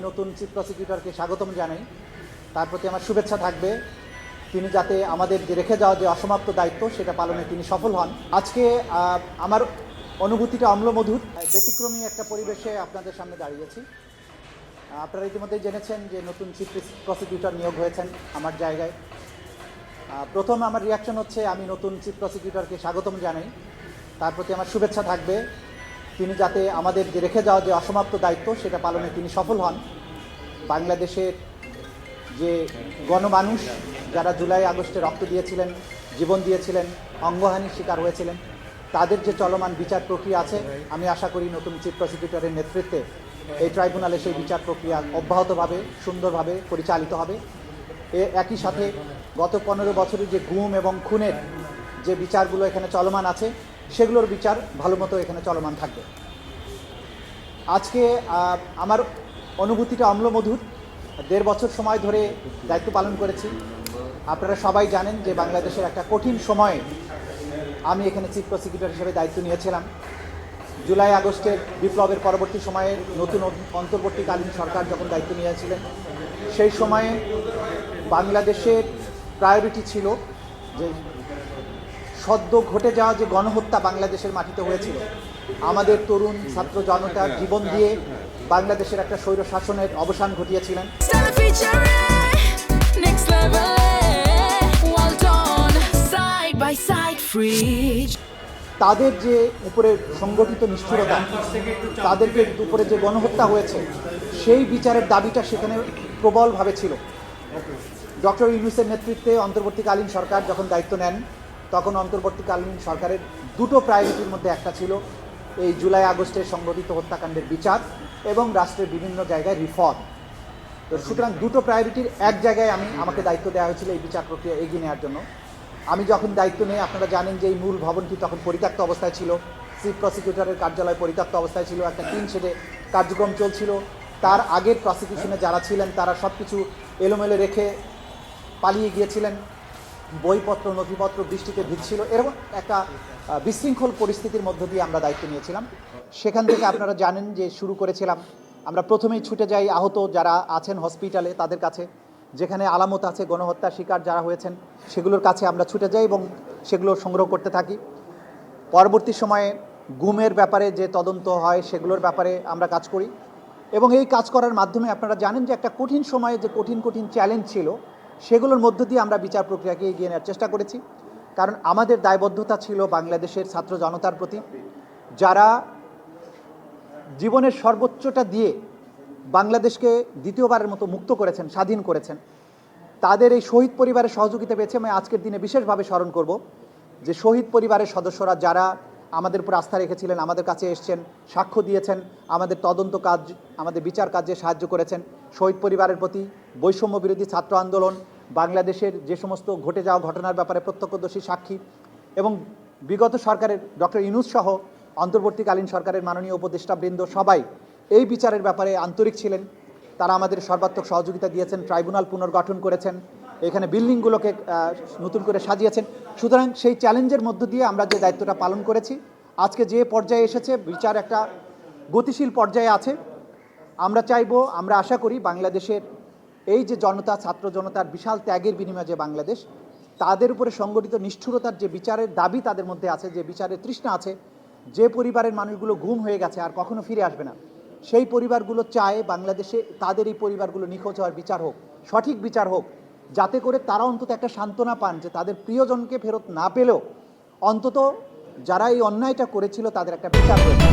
নতুন চিফ প্রসিকিউটরকে স্বাগতম জানাই। তার প্রতি আমার শুভেচ্ছা থাকবে। তিনি যাতে আমাদের যে রেখে যাওয়া যে অসমাপ্ত দায়িত্ব সেটা পালনে তিনি সফল হন। আজকে আমার অনুভূতিটা অম্লমধুর, ব্যতিক্রমী একটা পরিবেশে আপনাদের সামনে দাঁড়িয়েছি। আপনারা ইতিমধ্যেই জেনেছেন যে নতুন চিফ প্রসিকিউটর নিয়োগ হয়েছেন আমার জায়গায়। প্রথম আমার রিয়াকশন হচ্ছে আমি নতুন চিফ প্রসিকিউটরকে স্বাগতম জানাই। তার প্রতি আমার শুভেচ্ছা থাকবে। তিনি যাতে আমাদের যে রেখে যাওয়া যে অসমাপ্ত দায়িত্ব সেটা পালনে তিনি সফল হন। বাংলাদেশের যে গণমানুষ যারা জুলাই আগস্টে রক্ত দিয়েছিলেন, জীবন দিয়েছিলেন, অঙ্গহানির শিকার হয়েছিলেন, তাদের যে চলমান বিচার প্রক্রিয়া আছে, আমি আশা করি নতুন চিফ প্রসিকিউটরের নেতৃত্বে এই ট্রাইব্যুনালে সেই বিচার প্রক্রিয়া অব্যাহতভাবে সুন্দরভাবে পরিচালিত হবে। একই সাথে গত 15 বছরের যে গুম এবং খুনের যে বিচারগুলো এখানে চলমান আছে সেগুলোর বিচার ভালো মতো এখানে চলমান থাকবে। আজকে আমার অনুভূতিটা অম্লমধুর। 1.5 বছর সময় ধরে দায়িত্ব পালন করেছি। আপনারা সবাই জানেন যে বাংলাদেশের একটা কঠিন সময়ে আমি এখানে চিফ প্রসিকিউটর হিসেবে দায়িত্ব নিয়েছিলাম। জুলাই আগস্টের বিপ্লবের পরবর্তী সময়ে নতুন অন্তর্বর্তীকালীন সরকার যখন দায়িত্ব নিয়েছিলেন, সেই সময়ে বাংলাদেশের প্রায়োরিটি ছিল যে সদ্য ঘটে যাওয়া যে গণহত্যা বাংলাদেশের মাটিতে হয়েছিল, আমাদের তরুণ ছাত্র জনতার জীবন দিয়ে বাংলাদেশের একটা স্বৈর শাসনের অবসান ঘটিয়েছিলেন। তাদের যে উপরে সংগঠিত নিষ্ঠুরতা, তাদেরকে উপরে যে গণহত্যা হয়েছে, সেই বিচারের দাবিটা সেখানে প্রবলভাবে ছিল। ডক্টর ইউনূসের নেতৃত্বে অন্তর্বর্তীকালীন সরকার যখন দায়িত্ব নেন, তখন অন্তর্বর্তীকালীন সরকারের দুটো প্রায়োরিটির মধ্যে একটা ছিল এই জুলাই আগস্টের সংগঠিত হত্যাকাণ্ডের বিচার এবং রাষ্ট্রের বিভিন্ন জায়গায় রিফর্ম। তো সুতরাং দুটো প্রায়োরিটির এক জায়গায় আমাকে দায়িত্ব দেওয়া হয়েছিল এই বিচার প্রক্রিয়া এগিয়ে নেওয়ার জন্য। আমি যখন দায়িত্ব নিই, আপনারা জানেন যে এই মূল ভবনটি তখন পরিত্যক্ত অবস্থায় ছিল, চিফ প্রসিকিউটরের কার্যালয় পরিত্যক্ত অবস্থায় ছিল, একটা টিন শেডে কার্যক্রম চলছিল। তার আগের প্রসিকিউশনে যারা ছিলেন তারা সব কিছু এলোমেলো রেখে পালিয়ে গিয়েছিলেন, বইপত্র নথিপত্র বৃষ্টিতে ভিজছিল, এরকম একটা বিশৃঙ্খল পরিস্থিতির মধ্য দিয়ে আমরা দায়িত্ব নিয়েছিলাম। সেখান থেকে আপনারা জানেন যে শুরু করেছিলাম, আমরা প্রথমেই ছুটে যাই আহত যারা আছেন হসপিটালে তাদের কাছে, যেখানে আলামত আছে গণহত্যার শিকার যারা হয়েছেন সেগুলোর কাছে আমরা ছুটে যাই এবং সেগুলো সংগ্রহ করতে থাকি। পরবর্তী সময়ে গুমের ব্যাপারে যে তদন্ত হয় সেগুলোর ব্যাপারে আমরা কাজ করি এবং এই কাজ করার মাধ্যমে আপনারা জানেন যে একটা কঠিন সময়ে যে কঠিন চ্যালেঞ্জ ছিল সেগুলোর মধ্য দিয়ে আমরা বিচার প্রক্রিয়াকে এগিয়ে নেওয়ার চেষ্টা করেছি। কারণ আমাদের দায়বদ্ধতা ছিল বাংলাদেশের ছাত্র জনতার প্রতি, যারা জীবনের সর্বোচ্চটা দিয়ে বাংলাদেশকে দ্বিতীয়বারের মতো মুক্ত করেছেন, স্বাধীন করেছেন। তাদের এই শহীদ পরিবারের সহযোগিতা পেয়েছে। আমি আজকের দিনে বিশেষভাবে স্মরণ করব যে শহীদ পরিবারের সদস্যরা যারা আমাদের উপর আস্থা রেখেছিলেন, আমাদের কাছে এসছেন, সাক্ষ্য দিয়েছেন, আমাদের তদন্ত কাজ, আমাদের বিচার কাজে সাহায্য করেছেন। শহীদ পরিবারের প্রতি বৈষম্য বিরোধী ছাত্র আন্দোলন, বাংলাদেশের যে সমস্ত ঘটে যাওয়া ঘটনার ব্যাপারে প্রত্যক্ষদর্শী সাক্ষী এবং বিগত সরকারের ডক্টর ইউনূস সহ অন্তর্বর্তীকালীন সরকারের মাননীয় উপদেষ্টাবৃন্দ সবাই এই বিচারের ব্যাপারে আন্তরিক ছিলেন। তারা আমাদের সর্বাত্মক সহযোগিতা দিয়েছেন, ট্রাইব্যুনাল পুনর্গঠন করেছেন, এখানে বিল্ডিংগুলোকে নতুন করে সাজিয়েছেন। সুতরাং সেই চ্যালেঞ্জের মধ্য দিয়ে আমরা যে দায়িত্বটা পালন করেছি, আজকে যে পর্যায়ে এসেছে বিচার একটা গতিশীল পর্যায়ে আছে। আমরা আশা করি বাংলাদেশের এই যে জনতা, ছাত্র জনতার বিশাল ত্যাগের বিনিময়ে যে বাংলাদেশ, তাদের উপরে সংগঠিত নিষ্ঠুরতার যে বিচারের দাবি তাদের মধ্যে আছে, যে বিচারের তৃষ্ণা আছে, যে পরিবারের মানুষগুলো গুম হয়ে গেছে আর কখনো ফিরে আসবে না, সেই পরিবারগুলো চায় বাংলাদেশে তাদের এই পরিবারগুলো নিখোঁজ হওয়ার বিচার হোক, সঠিক বিচার হোক, যাতে করে তারা অন্তত একটা সান্ত্বনা পান যে তাদের প্রিয়জনকে ফেরত না পেলেও অন্তত যারা এই অন্যায়টা করেছিল তাদের একটা বিচার হয়েছে।